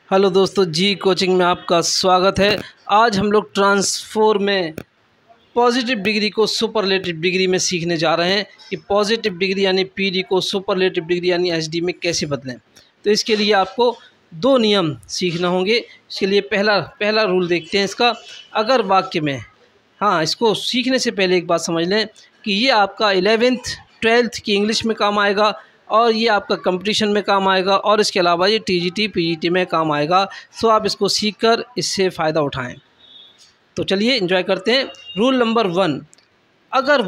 Hello दोस्तों, जी coaching में आपका स्वागत है। आज हम लोग ट्रांसफॉर्म में पॉजिटिव डिग्री को सुपरलेटिव डिग्री में सीखने जा रहे हैं कि पॉजिटिव डिग्री यानी पीडी को सुपरलेटिव डिग्री यानी एसडी में कैसे बदलें। तो इसके लिए आपको दो नियम सीखना होंगे। इसके लिए पहला रूल देखते हैं इसका। अगर वाक्य में, इसको सीखने से पहले एक बात समझ लें कि ये आपका 11th 12th की इंग्लिश में काम आएगा और ये आपका कंपटीशन में काम आएगा और इसके अलावा ये टीजीटी पीजीटी में काम आएगा। सो आप इसको सीखकर इससे फ़ायदा उठाएं। तो चलिए एंजॉय करते हैं। रूल नंबर 1, अगर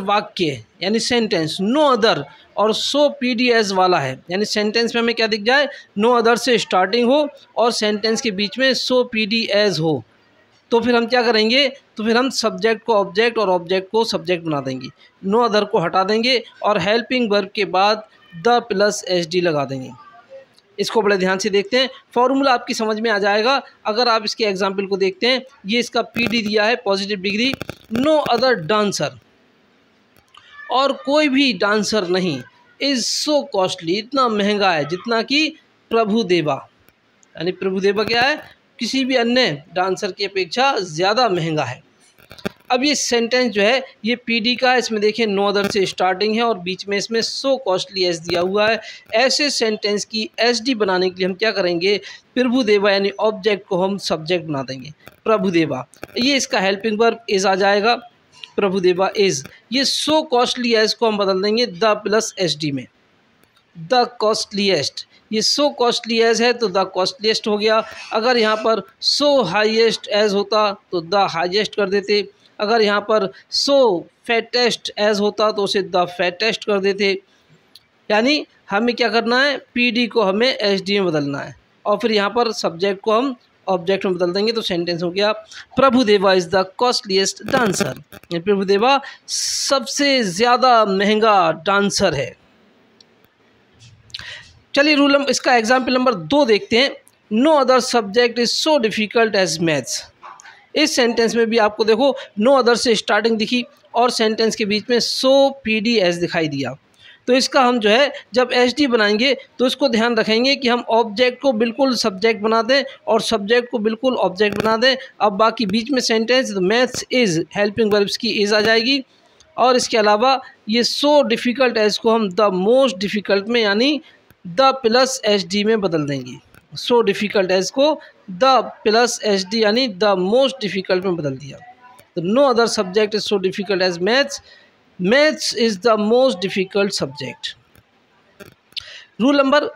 वाक्य यानी सेंटेंस नो अदर और सो पीडी एज वाला है, यानी सेंटेंस में हमें क्या दिख जाए, नो अदर से स्टार्टिंग हो और सेंटेंस के बीच में सो पीडी एज हो, तो फिर हम क्या करेंगे, तो फिर हम सब्जेक्ट को ऑब्जेक्ट और ऑब्जेक्ट को सब्जेक्ट बना देंगे। नो अदर को हटा देंगे और हेल्पिंग वर्ब के बाद द प्लस एस डी लगा देंगे। इसको बड़े ध्यान से देखते हैं, फॉर्मूला आपकी समझ में आ जाएगा। अगर आप इसके एग्जाम्पल को देखते हैं, ये इसका पीडी दिया है positive degree, no other dancer, और कोई भी डांसर नहीं, इज़ सो कॉस्टली, इतना महंगा है जितना कि प्रभुदेवा, यानी प्रभुदेवा क्या है, किसी भी अन्य डांसर की अपेक्षा ज़्यादा महंगा है। अब ये सेंटेंस जो है ये पीडी का है, इसमें देखिए नो अदर से स्टार्टिंग है और बीच में इसमें सो कॉस्टली एस दिया हुआ है। ऐसे सेंटेंस की एसडी बनाने के लिए हम क्या करेंगे, प्रभुदेवा यानी ऑब्जेक्ट को हम सब्जेक्ट बना देंगे, प्रभुदेवा। ये इसका हेल्पिंग वर्ब इज़ आ जाएगा, प्रभुदेवा इज़। ये सो कॉस्टली एस को हम बदल देंगे द प्लस एस डी में, द कॉस्टलीएस्ट। ये सो कॉस्टली एज है तो द कॉस्टलीएस्ट हो गया। अगर यहाँ पर सो हाईएस्ट एज होता तो द हाईएस्ट कर देते। अगर यहाँ पर सो फैटेस्ट एज होता तो उसे द फैटेस्ट कर देते। यानी हमें क्या करना है, पीडी को हमें एसडी में बदलना है और फिर यहाँ पर सब्जेक्ट को हम ऑब्जेक्ट में बदल देंगे। तो सेंटेंस हो गया, Prabhudeva is the costliest dancer, Prabhudeva सबसे ज़्यादा महंगा डांसर है। चलिए इसका एग्जाम्पल नंबर 2 देखते हैं। No other subject is so difficult as maths. इस सेंटेंस में भी आपको देखो नो अदर से स्टार्टिंग दिखी और सेंटेंस के बीच में सो पीडी एस दिखाई दिया। तो इसका हम जो है जब एसडी बनाएंगे तो इसको ध्यान रखेंगे कि हम ऑब्जेक्ट को बिल्कुल सब्जेक्ट बना दें और सब्जेक्ट को बिल्कुल ऑब्जेक्ट बना दें। अब बाकी बीच में सेंटेंस तो मैथ्स इज़ हेल्पिंग वर्ब्स की इज़ आ जाएगी और इसके अलावा ये सो डिफ़िकल्ट एज को हम द मोस्ट डिफ़िकल्ट में यानी द प्लस एच डी में बदल देंगे। सो डिफ़िकल्ट एज को द प्लस एच डी यानी द मोस्ट डिफ़िकल्ट में बदल दिया। तो no other subject is so difficult as maths, maths is the most difficult subject. Rule number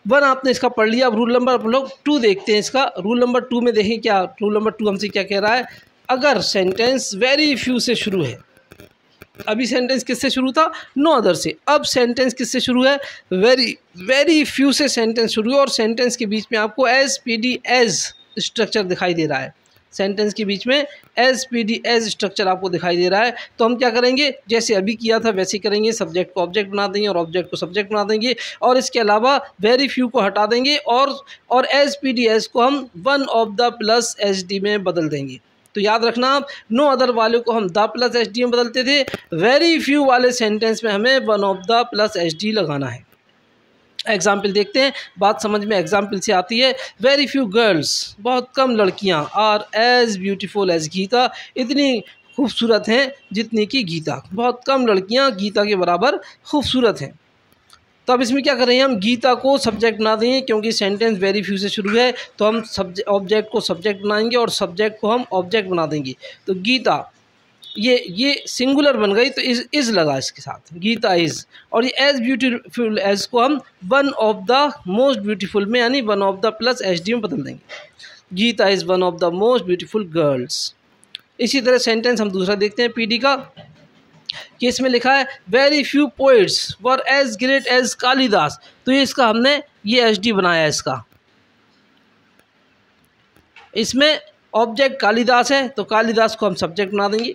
1 आपने इसका पढ़ लिया। अब रूल नंबर आप लोग 2 देखते हैं इसका। रूल नंबर 2 में देखें क्या, रूल नंबर 2 हमसे क्या कह रहा है, अगर सेंटेंस वेरी फ्यू से शुरू है, अभी सेंटेंस किससे शुरू था, नो अदर से, अब सेंटेंस किससे शुरू है, वेरी फ्यू से सेंटेंस शुरू है और सेंटेंस के बीच में आपको एज पीडी एज स्ट्रक्चर दिखाई दे रहा है। सेंटेंस के बीच में एज पीडी एज स्ट्रक्चर आपको दिखाई दे रहा है। तो हम क्या करेंगे, जैसे अभी किया था वैसे ही करेंगे, सब्जेक्ट को ऑब्जेक्ट बना देंगे और ऑब्जेक्ट को सब्जेक्ट बना देंगे और इसके अलावा वेरी फ्यू को हटा देंगे और एज पीडी एज को हम one of the plus H D में बदल देंगे। तो याद रखना आप, नो अदर वाले को हम द प्लस एच डी में बदलते थे, वेरी फ्यू वाले सेंटेंस में हमें one of the plus H D लगाना है। एग्जाम्पल देखते हैं, बात समझ में एग्जाम्पल से आती है। वेरी फ्यू गर्ल्स, बहुत कम लड़कियां, are as beautiful as Geeta, इतनी खूबसूरत हैं जितनी कि गीता, बहुत कम लड़कियां गीता के बराबर खूबसूरत हैं। तो अब इसमें क्या करेंगे, हम गीता को सब्जेक्ट बना देंगे क्योंकि सेंटेंस वेरी फ्यू से शुरू है, तो हम ऑब्जेक्ट को सब्जेक्ट बनाएंगे और सब्जेक्ट को हम ऑब्जेक्ट बना देंगे। तो गीता ये सिंगुलर बन गई तो इज़ लगा इसके साथ, गीता इज़, और ये एज ब्यूटीफुल एज को हम one of the most beautiful में यानी one of the plus H D में बदल देंगे। Geeta is one of the most beautiful girls. इसी तरह सेंटेंस हम दूसरा देखते हैं पीडी का, कि इसमें लिखा है very few poets were as great as Kalidas. तो ये इसका हमने ये एच डी बनाया है इसका, इसमें ऑब्जेक्ट कालिदास है तो कालिदास को हम सब्जेक्ट बना देंगे।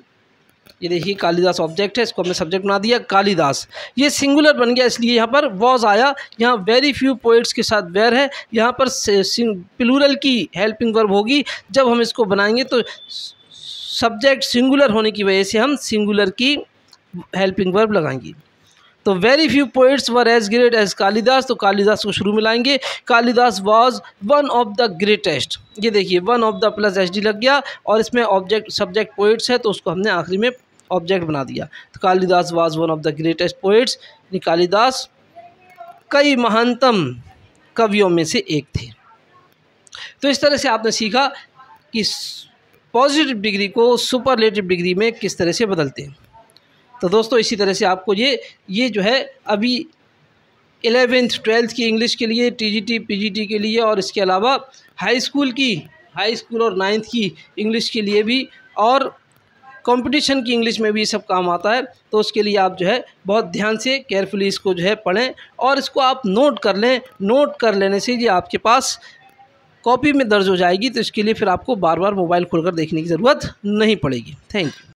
ये देखिए कालिदास ऑब्जेक्ट है, इसको हमने सब्जेक्ट बना दिया कालिदास। ये सिंगुलर बन गया इसलिए यहाँ पर वॉज आया, यहाँ वेरी फ्यू पोइट्स के साथ वेर है, यहाँ पर प्लूरल की हेल्पिंग वर्ब होगी। जब हम इसको बनाएंगे तो सब्जेक्ट सिंगुलर होने की वजह से हम सिंगुलर की हेल्पिंग वर्ब लगाएंगे। तो very few poets were as great as Kalidas, तो कालिदास को शुरू में लाएंगे। Kalidas was one of the greatest, ये देखिए one of the plus H D लग गया और इसमें ऑब्जेक्ट सब्जेक्ट पोइट्स है तो उसको हमने आखिरी में ऑब्जेक्ट बना दिया। तो Kalidas was one of the greatest poets, Kalidas कई महानतम कवियों में से एक थे। तो इस तरह से आपने सीखा कि पॉजिटिव डिग्री को सुपरलेटिव डिग्री में किस तरह से बदलते हैं। तो दोस्तों इसी तरह से आपको ये जो है अभी 11th 12th की इंग्लिश के लिए, टीजीटी पीजीटी के लिए और इसके अलावा हाई स्कूल और 9th की इंग्लिश के लिए भी और कंपटीशन की इंग्लिश में भी ये सब काम आता है। तो उसके लिए आप जो है बहुत ध्यान से केयरफुली इसको जो है पढ़ें और इसको आप नोट कर लें। नोट कर लेने से ये आपके पास कॉपी में दर्ज हो जाएगी, तो इसके लिए फिर आपको बार बार मोबाइल खोलकर देखने की ज़रूरत नहीं पड़ेगी। Thank you.